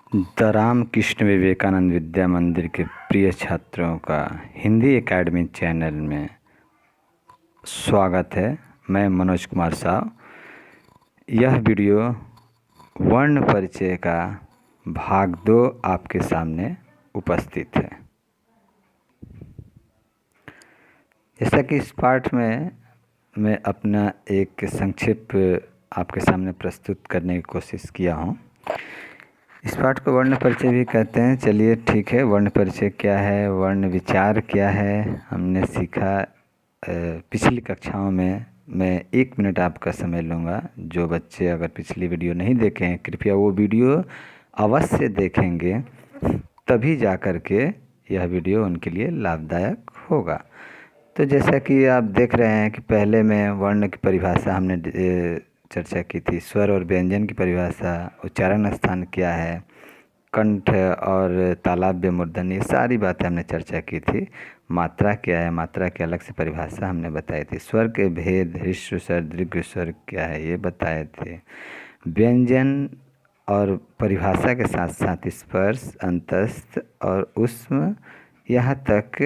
The Ramakrishna Vivekananda विद्या मंदिर के प्रिय छात्रों का हिंदी एकेडमी चैनल में स्वागत है। मैं मनोज कुमार साव। यह वीडियो वर्ण परिचय का भाग 2 आपके सामने उपस्थित है। जैसा कि इस पाठ में मैं अपना एक संक्षिप्त आपके सामने प्रस्तुत करने की कोशिश किया हूँ। इस पाठ को वर्ण परिचय भी कहते हैं। चलिए ठीक है, वर्ण परिचय क्या है, वर्ण विचार क्या है, हमने सीखा पिछली कक्षाओं में। मैं 1 मिनट आपका समय लूँगा। जो बच्चे अगर पिछली वीडियो नहीं देखे हैं, कृपया वो वीडियो अवश्य देखेंगे, तभी जा कर के यह वीडियो उनके लिए लाभदायक होगा। तो जैसा कि आप देख रहे हैं कि पहले में वर्ण की परिभाषा हमने चर्चा की थी। स्वर और व्यंजन की परिभाषा, उच्चारण स्थान क्या है, कंठ और तालव्य मूर्धन्य, ये सारी बातें हमने चर्चा की थी। मात्रा क्या है, मात्रा की अलग से परिभाषा हमने बताई थी। स्वर के भेद, ह्रस्व स्वर, दीर्घ स्वर क्या है, ये बताए थे। व्यंजन और परिभाषा के साथ साथ स्पर्श, अंतस्थ और ऊष्म, यहाँ तक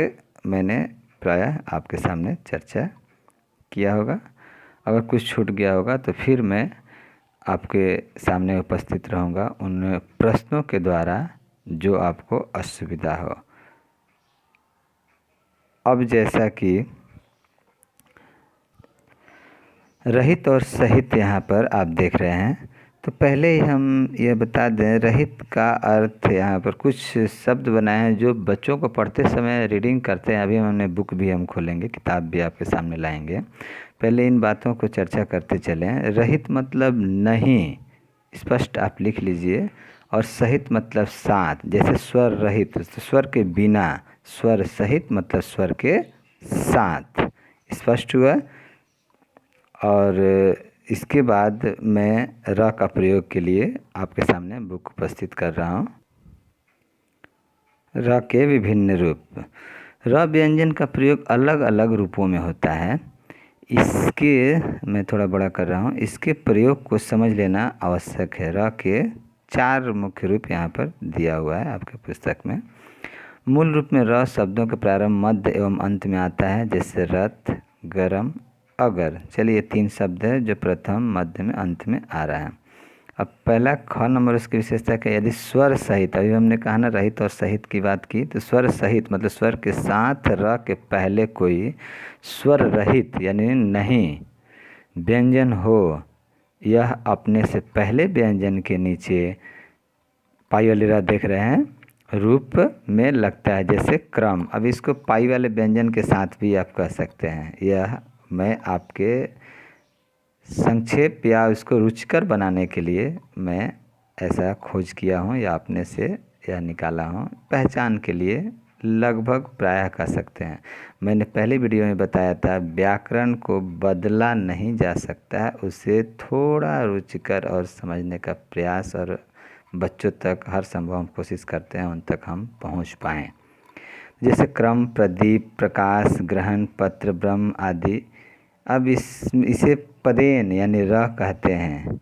मैंने प्रायः आपके सामने चर्चा किया होगा। अगर कुछ छूट गया होगा तो फिर मैं आपके सामने उपस्थित रहूँगा उन प्रश्नों के द्वारा जो आपको असुविधा हो। अब जैसा कि रहित और सहित यहाँ पर आप देख रहे हैं, तो पहले ही हम ये बता दें, रहित का अर्थ यहाँ पर कुछ शब्द बनाए हैं जो बच्चों को पढ़ते समय रीडिंग करते हैं। अभी हमने बुक भी हम खोलेंगे, किताब भी आपके सामने लाएंगे। पहले इन बातों को चर्चा करते चलें। रहित मतलब नहीं, स्पष्ट आप लिख लीजिए। और सहित मतलब साथ, जैसे स्वर रहित तो स्वर के बिना, स्वर सहित मतलब स्वर के साथ। स्पष्ट हुआ। और इसके बाद मैं र का प्रयोग के लिए आपके सामने बुक उपस्थित कर रहा हूँ। र के विभिन्न रूप। र व्यंजन का प्रयोग अलग अलग रूपों में होता है। इसके मैं थोड़ा बड़ा कर रहा हूँ। इसके प्रयोग को समझ लेना आवश्यक है। र के 4 मुख्य रूप यहाँ पर दिया हुआ है आपके पुस्तक में। मूल रूप में र शब्दों के प्रारंभ, मध्य एवं अंत में आता है, जैसे रथ, गरम, अगर। चलिए 3 शब्द है जो प्रथम, मध्य में, अंत में आ रहा है। अब पहला ख नंबर, उसकी विशेषता क्या है? यदि स्वर सहित, अभी हमने कहा ना रहित और सहित की बात की, तो स्वर सहित मतलब स्वर के साथ र के पहले कोई स्वर रहित यानी नहीं व्यंजन हो, यह अपने से पहले व्यंजन के नीचे पाई वाली र देख रहे हैं रूप में लगता है, जैसे क्रम। अब इसको पाई वाले व्यंजन के साथ भी आप कह सकते हैं। यह मैं आपके संक्षेप या उसको रुचिकर बनाने के लिए मैं ऐसा खोज किया हूँ या अपने से यह निकाला हूँ, पहचान के लिए लगभग प्रायः कह सकते हैं। मैंने पहले वीडियो में बताया था, व्याकरण को बदला नहीं जा सकता है, उसे थोड़ा रुचिकर और समझने का प्रयास, और बच्चों तक हर संभव हम कोशिश करते हैं उन तक हम पहुँच पाएँ। जैसे क्रम, प्रदीप, प्रकाश, ग्रहण, पत्र, ब्रह्म आदि। अब इसे पदेन यानी र कहते हैं।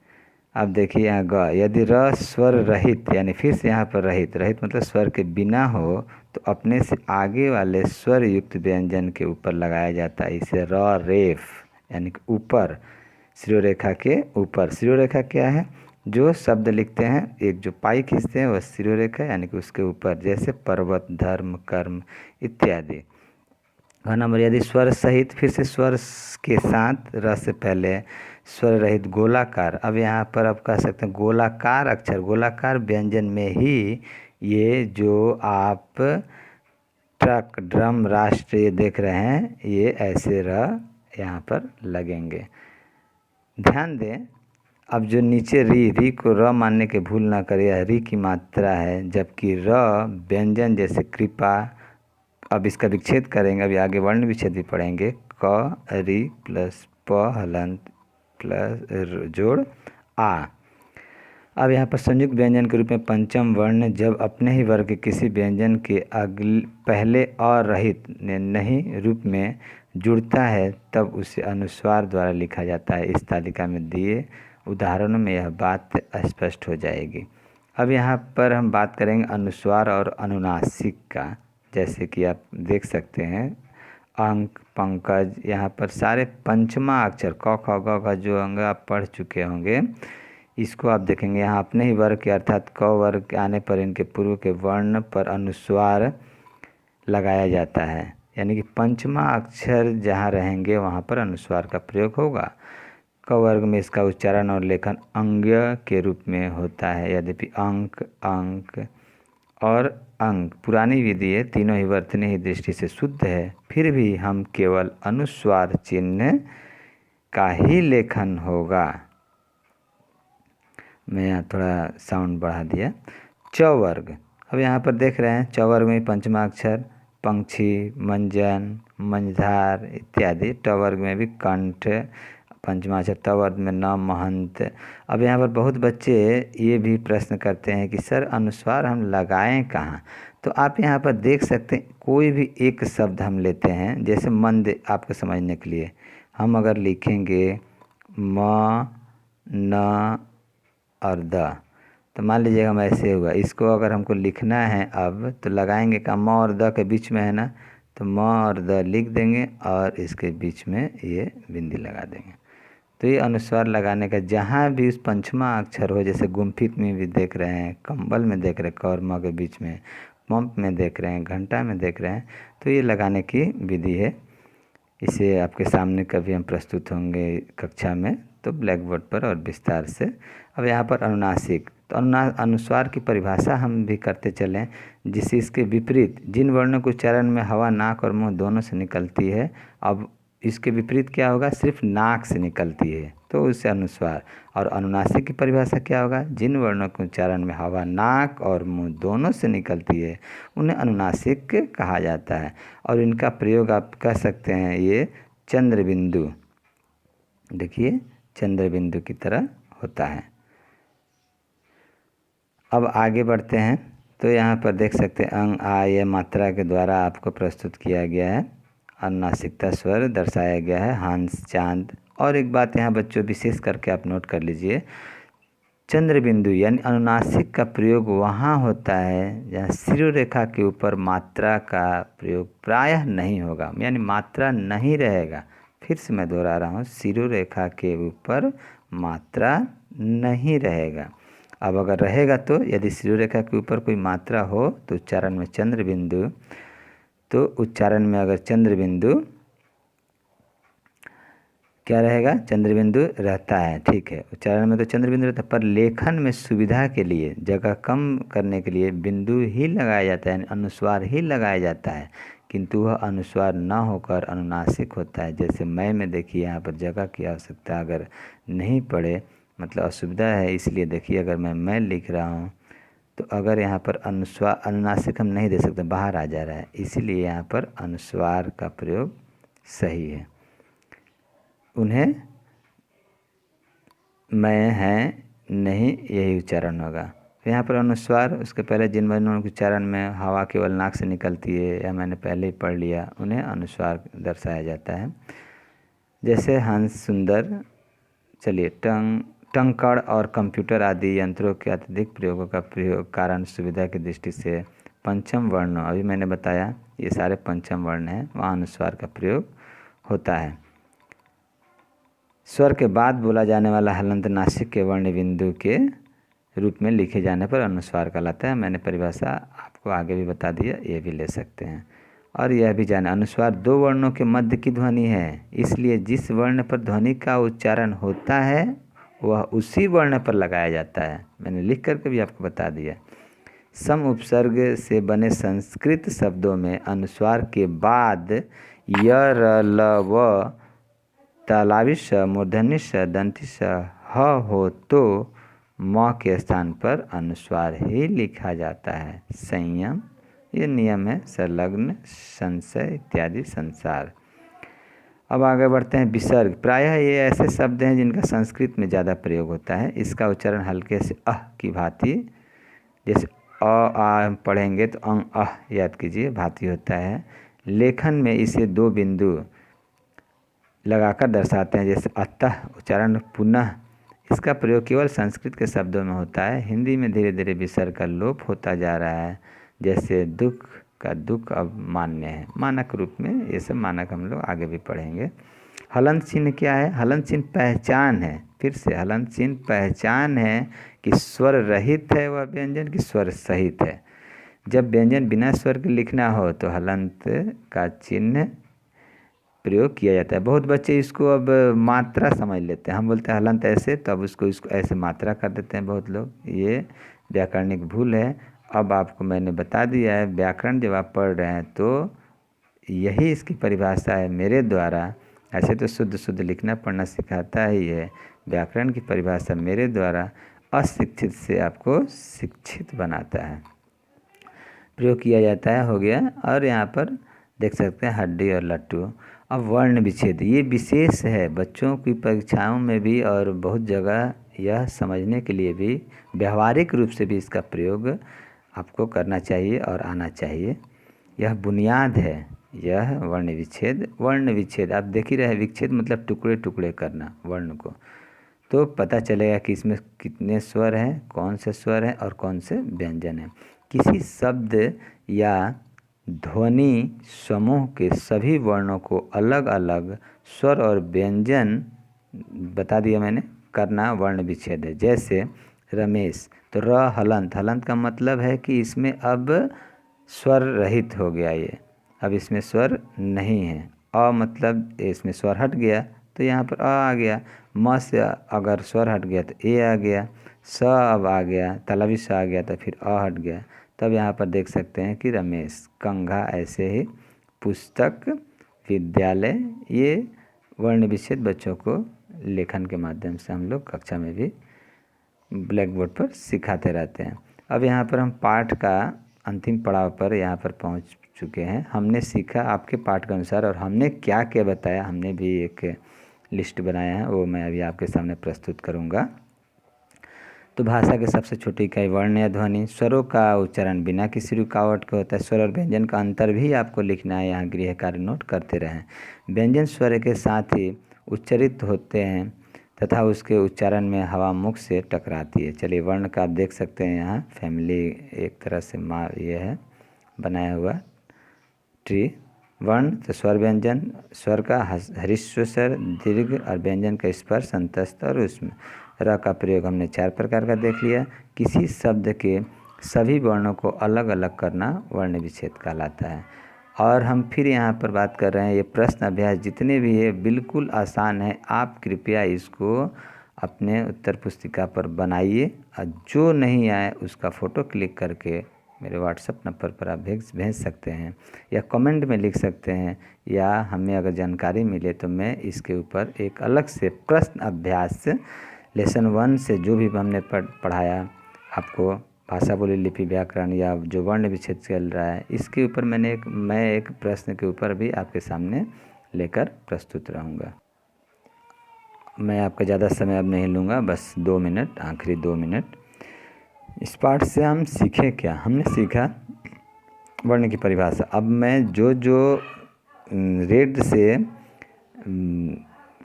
अब देखिए यहाँ ग, यदि र स्वर रहित यानी फिर से यहाँ पर रहित, रहित मतलब स्वर के बिना हो, तो अपने से आगे वाले स्वर युक्त व्यंजन के ऊपर लगाया जाता है। इसे र रेफ यानी कि ऊपर, शिरोरेखा के ऊपर। शिरोरेखा क्या है? जो शब्द लिखते हैं, एक जो पाई खींचते हैं वह शिरोरेखा यानी कि उसके ऊपर, जैसे पर्वत, धर्म, कर्म इत्यादि। घ नंबर, यदि स्वर सहित, फिर से स्वर के साथ र से पहले स्वर रहित गोलाकार। अब यहाँ पर आप कह सकते हैं गोलाकार अक्षर, गोलाकार व्यंजन में ही ये जो आप ट्रक, ड्रम, राष्ट्र ये देख रहे हैं, ये ऐसे र यहाँ पर लगेंगे। ध्यान दें, अब जो नीचे री को र मानने के भूल ना करें, यह री की मात्रा है, जबकि र व्यंजन जैसे कृपा। अब इसका विच्छेद करेंगे, अभी आगे वर्ण विच्छेद भी पढ़ेंगे। क, री प्लस प हलंत प्लस जोड़ आ। अब यहाँ पर संयुक्त व्यंजन के रूप में पंचम वर्ण जब अपने ही वर्ग के किसी व्यंजन के पहले और रहित नहीं रूप में जुड़ता है, तब उसे अनुस्वार द्वारा लिखा जाता है। इस तालिका में दिए उदाहरणों में यह बात स्पष्ट हो जाएगी। अब यहाँ पर हम बात करेंगे अनुस्वार और अनुनासिक का। जैसे कि आप देख सकते हैं अंक, पंकज, यहाँ पर सारे पंचमा अक्षर क ख ग घ जो अंग आप पढ़ चुके होंगे, इसको आप देखेंगे यहाँ अपने ही वर्ग के अर्थात क वर्ग के आने पर इनके पूर्व के वर्ण पर अनुस्वार लगाया जाता है। यानी कि पंचमा अक्षर जहाँ रहेंगे वहाँ पर अनुस्वार का प्रयोग होगा। क वर्ग में इसका उच्चारण और लेखन अंग्य के रूप में होता है। यद्यपि अंक, अंक और अंक पुरानी विधि है, तीनों ही वर्तनी दृष्टि से शुद्ध है, फिर भी हम केवल अनुस्वार चिन्ह का ही लेखन होगा। मैं यहाँ थोड़ा साउंड बढ़ा दिया। च वर्ग, अब यहाँ पर देख रहे हैं च वर्ग में पंचमा अक्षर पंक्षी, मंजन, मंझधार इत्यादि। ट वर्ग में भी कंठ पंचमा अक्षर, त वर्ग में न, महंत। अब यहाँ पर बहुत बच्चे ये भी प्रश्न करते हैं कि सर अनुस्वार हम लगाएं कहाँ। तो आप यहाँ पर देख सकते हैं कोई भी एक शब्द हम लेते हैं, जैसे मंद, आपको समझने के लिए हम अगर लिखेंगे म, न और द, तो मान लीजिएगा हम ऐसे हुआ। इसको अगर हमको लिखना है अब तो लगाएंगे का म और द के बीच में है ना, तो म और द लिख देंगे और इसके बीच में ये बिंदी लगा देंगे। तो ये अनुस्वार लगाने का जहाँ भी उस पंचमा अक्षर हो, जैसे गुम्फित में भी देख रहे हैं, कंबल में देख रहे हैं क और म के बीच में, पंप में देख रहे हैं, घंटा में देख रहे हैं, तो ये लगाने की विधि है। इसे आपके सामने कभी हम प्रस्तुत होंगे कक्षा में तो ब्लैक बोर्ड पर और विस्तार से। अब यहाँ पर अनुनासिक, तो अनुस्वार की परिभाषा हम भी करते चलें। जिससे इसके विपरीत जिन वर्णों के उच्चारण में हवा नाक और मुंह दोनों से निकलती है, अब इसके विपरीत क्या होगा, सिर्फ नाक से निकलती है तो उससे अनुस्वार। और अनुनासिक की परिभाषा क्या होगा, जिन वर्णों के उच्चारण में हवा नाक और मुंह दोनों से निकलती है उन्हें अनुनासिक कहा जाता है। और इनका प्रयोग आप कह सकते हैं ये चंद्र बिंदु, देखिए चंद्र बिंदु की तरह होता है। अब आगे बढ़ते हैं तो यहाँ पर देख सकते हैं अंग, आ, ये मात्रा के द्वारा आपको प्रस्तुत किया गया है। अनुनासिकता स्वर दर्शाया गया है, हंस, चांद। और एक बात यहाँ बच्चों विशेष करके आप नोट कर लीजिए, चंद्र बिंदु यानी अनुनासिक का प्रयोग वहाँ होता है जहाँ शिरोरेखा के ऊपर मात्रा का प्रयोग प्रायः नहीं होगा, यानी मात्रा नहीं रहेगा। फिर से मैं दोहरा रहा हूँ, शिरोरेखा के ऊपर मात्रा नहीं रहेगा। अब अगर रहेगा तो यदि शिरोरेखा के ऊपर कोई मात्रा हो तो उच्चारण में चंद्र बिंदु, तो उच्चारण में अगर चंद्र बिंदु क्या रहेगा, चंद्र बिंदु रहता है, ठीक है। उच्चारण में तो चंद्र बिंदु रहता है, पर लेखन में सुविधा के लिए, जगह कम करने के लिए बिंदु ही लगाया जाता है, यानी अनुस्वार ही लगाया जाता है, किंतु वह अनुस्वार न होकर अनुनासिक होता है। जैसे मैं में देखिए यहाँ पर जगह की आवश्यकता अगर नहीं पड़े, मतलब असुविधा है, इसलिए देखिए अगर मैं लिख रहा हूँ तो अगर यहाँ पर अनुस्वार अनुनासिक हम नहीं दे सकते, बाहर आ जा रहा है, इसीलिए यहाँ पर अनुस्वार का प्रयोग सही है। उन्हें मैं है नहीं, यही उच्चारण होगा। यहाँ पर अनुस्वार, उसके पहले जिन वर्णों के उच्चारण में हवा केवल नाक से निकलती है, या मैंने पहले ही पढ़ लिया, उन्हें अनुस्वार दर्शाया जाता है। जैसे हंस, सुंदर। चलिए टंकण और कंप्यूटर आदि यंत्रों के अत्यधिक प्रयोगों का प्रयोग कारण सुविधा की दृष्टि से पंचम वर्ण, अभी मैंने बताया ये सारे पंचम वर्ण हैं, वहाँ अनुस्वार का प्रयोग होता है। स्वर के बाद बोला जाने वाला हलंत नासिक के वर्ण बिंदु के रूप में लिखे जाने पर अनुस्वार कहलाता है। मैंने परिभाषा आपको आगे भी बता दिया, ये भी ले सकते हैं। और यह भी जाने, अनुस्वार दो वर्णों के मध्य की ध्वनि है, इसलिए जिस वर्ण पर ध्वनि का उच्चारण होता है वह उसी वर्ण पर लगाया जाता है। मैंने लिख करके भी आपको बता दिया। सम उपसर्ग से बने संस्कृत शब्दों में अनुस्वार के बाद य, र, ल, व, तालाविश, मूर्धन्यश, दंतिश, ह हो तो म के स्थान पर अनुस्वार ही लिखा जाता है। संयम, ये नियम है। संलग्न, संशय इत्यादि, संसार। अब आगे बढ़ते हैं विसर्ग। प्रायः ये ऐसे शब्द हैं जिनका संस्कृत में ज़्यादा प्रयोग होता है। इसका उच्चारण हल्के से अह की भांति, जैसे अ आ हम पढ़ेंगे तो अंग अह याद कीजिए, भांति होता है। लेखन में इसे दो बिंदु लगाकर दर्शाते हैं, जैसे अतः, उच्चारण पुनः इसका प्रयोग केवल संस्कृत के शब्दों में होता है। हिंदी में धीरे धीरे विसर्ग का लोप होता जा रहा है। जैसे दुख का दुख अब मान्य है, मानक रूप में। ये सब मानक हम लोग आगे भी पढ़ेंगे। हलंत चिन्ह क्या है? हलंत चिन्ह पहचान है। फिर से हलंत चिन्ह पहचान है कि स्वर रहित है वह व्यंजन कि स्वर सहित है। जब व्यंजन बिना स्वर के लिखना हो तो हलंत का चिन्ह प्रयोग किया जाता है। बहुत बच्चे इसको अब मात्रा समझ लेते हैं। हम बोलते हैं हलंत ऐसे, तो अब उसको इसको ऐसे मात्रा कर देते हैं बहुत लोग। ये व्याकरणिक भूल है। अब आपको मैंने बता दिया है, व्याकरण जब आप पढ़ रहे हैं तो यही इसकी परिभाषा है मेरे द्वारा। ऐसे तो शुद्ध शुद्ध लिखना पढ़ना सिखाता ही है। व्याकरण की परिभाषा मेरे द्वारा अशिक्षित से आपको शिक्षित बनाता है, प्रयोग किया जाता है। हो गया। और यहाँ पर देख सकते हैं हड्डी और लट्टू। अब वर्ण विच्छेद, ये विशेष है बच्चों की परीक्षाओं में भी और बहुत जगह यह समझने के लिए भी, व्यवहारिक रूप से भी इसका प्रयोग आपको करना चाहिए और आना चाहिए। यह बुनियाद है, यह वर्ण विच्छेद। वर्ण विच्छेद आप देख ही रहे, विच्छेद मतलब टुकड़े टुकड़े करना वर्ण को, तो पता चलेगा कि इसमें कितने स्वर हैं, कौन से स्वर हैं और कौन से व्यंजन हैं। किसी शब्द या ध्वनि समूह के सभी वर्णों को अलग अलग स्वर और व्यंजन बता दिया मैंने, करना वर्ण विच्छेद है। जैसे रमेश, तो र हलंत, हलंत का मतलब है कि इसमें अब स्वर रहित हो गया ये, अब इसमें स्वर नहीं है। अ मतलब इसमें स्वर हट गया तो यहाँ पर अ आ गया। म से अगर स्वर हट गया तो ए आ गया। स अब आ गया, तलवी स आ गया तो फिर अ हट गया। तब यहाँ पर देख सकते हैं कि रमेश, कंघा, ऐसे ही पुस्तक, विद्यालय। ये वर्ण विच्छेद बच्चों को लेखन के माध्यम से हम लोग कक्षा में भी ब्लैक बोर्ड पर सिखाते रहते हैं। अब यहाँ पर हम पाठ का अंतिम पड़ाव पर यहाँ पर पहुँच चुके हैं। हमने सीखा आपके पाठ के अनुसार, और हमने क्या क्या बताया, हमने भी एक लिस्ट बनाया है, वो मैं अभी आपके सामने प्रस्तुत करूँगा। तो भाषा के सबसे छोटी इकाई वर्ण या ध्वनि। स्वरों का उच्चारण बिना किसी रुकावट के होता है। स्वर और व्यंजन का अंतर भी आपको लिखना है, यहाँ गृह कार्य नोट करते रहें। व्यंजन स्वर के साथ ही उच्चारित होते हैं तथा उसके उच्चारण में हवा मुख से टकराती है। चलिए वर्ण का आप देख सकते हैं, यहाँ फैमिली एक तरह से ये है बनाया हुआ ट्री। वर्ण तो स्वर व्यंजन, स्वर का ह्रस्व स्वर, दीर्घ और व्यंजन का स्पर्श, अंतस्थ और उसमें। र का प्रयोग हमने 4 प्रकार का देख लिया। किसी शब्द के सभी वर्णों को अलग अलग करना वर्ण विच्छेद कहलाता है। और हम फिर यहाँ पर बात कर रहे हैं, ये प्रश्न अभ्यास जितने भी है बिल्कुल आसान है। आप कृपया इसको अपने उत्तर पुस्तिका पर बनाइए, और जो नहीं आए उसका फ़ोटो क्लिक करके मेरे व्हाट्सएप नंबर पर आप भेज सकते हैं, या कमेंट में लिख सकते हैं, या हमें अगर जानकारी मिले तो मैं इसके ऊपर एक अलग से प्रश्न अभ्यास लेसन 1 से जो भी हमने पढ़ाया आपको, भाषा बोली लिपि व्याकरण या जो वर्ण विच्छेद चल रहा है, इसके ऊपर मैं एक प्रश्न के ऊपर भी आपके सामने लेकर प्रस्तुत रहूँगा। मैं आपका ज़्यादा समय अब नहीं लूँगा, बस 2 मिनट, आखिरी 2 मिनट। इस पाठ से हम सीखे क्या? हमने सीखा वर्ण की परिभाषा। अब मैं जो रेड से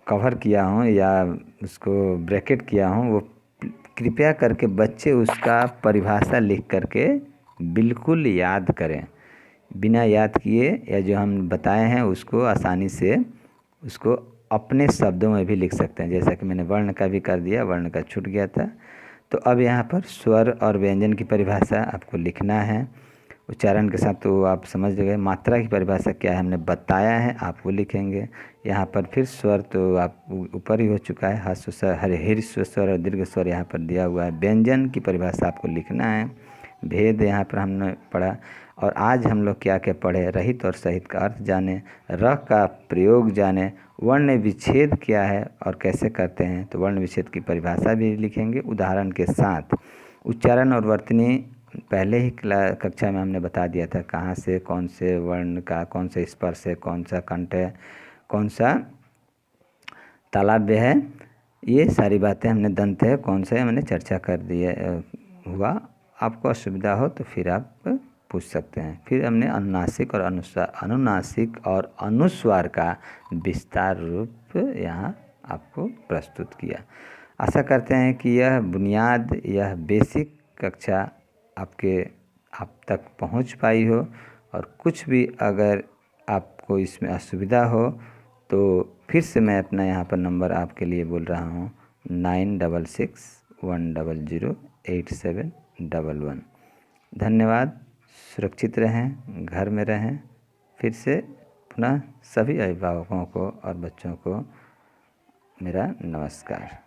कवर किया हूँ या उसको ब्रैकेट किया हूँ, वो कृपया करके बच्चे उसका परिभाषा लिख करके बिल्कुल याद करें। बिना याद किए या जो हम बताए हैं उसको आसानी से उसको अपने शब्दों में भी लिख सकते हैं। जैसा कि मैंने वर्ण का भी कर दिया, वर्ण का छूट गया था। तो अब यहाँ पर स्वर और व्यंजन की परिभाषा आपको लिखना है उच्चारण के साथ, तो आप समझ गए। मात्रा की परिभाषा क्या है हमने बताया है, आप वो लिखेंगे। यहाँ पर फिर स्वर तो आप ऊपर ही हो चुका है, ह्रस्व स्वर, ह्रस्व स्वर और दीर्घ स्वर यहाँ पर दिया हुआ है। व्यंजन की परिभाषा आपको लिखना है। भेद यहाँ पर हमने पढ़ा। और आज हम लोग क्या क्या पढ़े? रहित और सहित का अर्थ जाने, र का प्रयोग जाने, वर्ण विच्छेद क्या है और कैसे करते हैं, तो वर्ण विच्छेद की परिभाषा भी लिखेंगे उदाहरण के साथ। उच्चारण और वर्तनी पहले ही कक्षा में हमने बता दिया था, कहाँ से कौन से वर्ण का कौन सा स्पर्श है, कौन सा कंठ है, कौन सा तालव्य है, ये सारी बातें हमने दंत है कौन सा है मैंने चर्चा कर दिया हुआ। आपको असुविधा हो तो फिर आप पूछ सकते हैं। फिर हमने अनुनासिक और अनुनासिक और अनुस्वार का विस्तार रूप यहाँ आपको प्रस्तुत किया। आशा करते हैं कि यह बुनियाद, यह बेसिक कक्षा आप तक पहुंच पाई हो, और कुछ भी अगर आपको इसमें असुविधा हो तो फिर से मैं अपना यहाँ पर नंबर आपके लिए बोल रहा हूँ 9661008711। धन्यवाद। सुरक्षित रहें, घर में रहें। फिर से पुनः सभी अभिभावकों को और बच्चों को मेरा नमस्कार।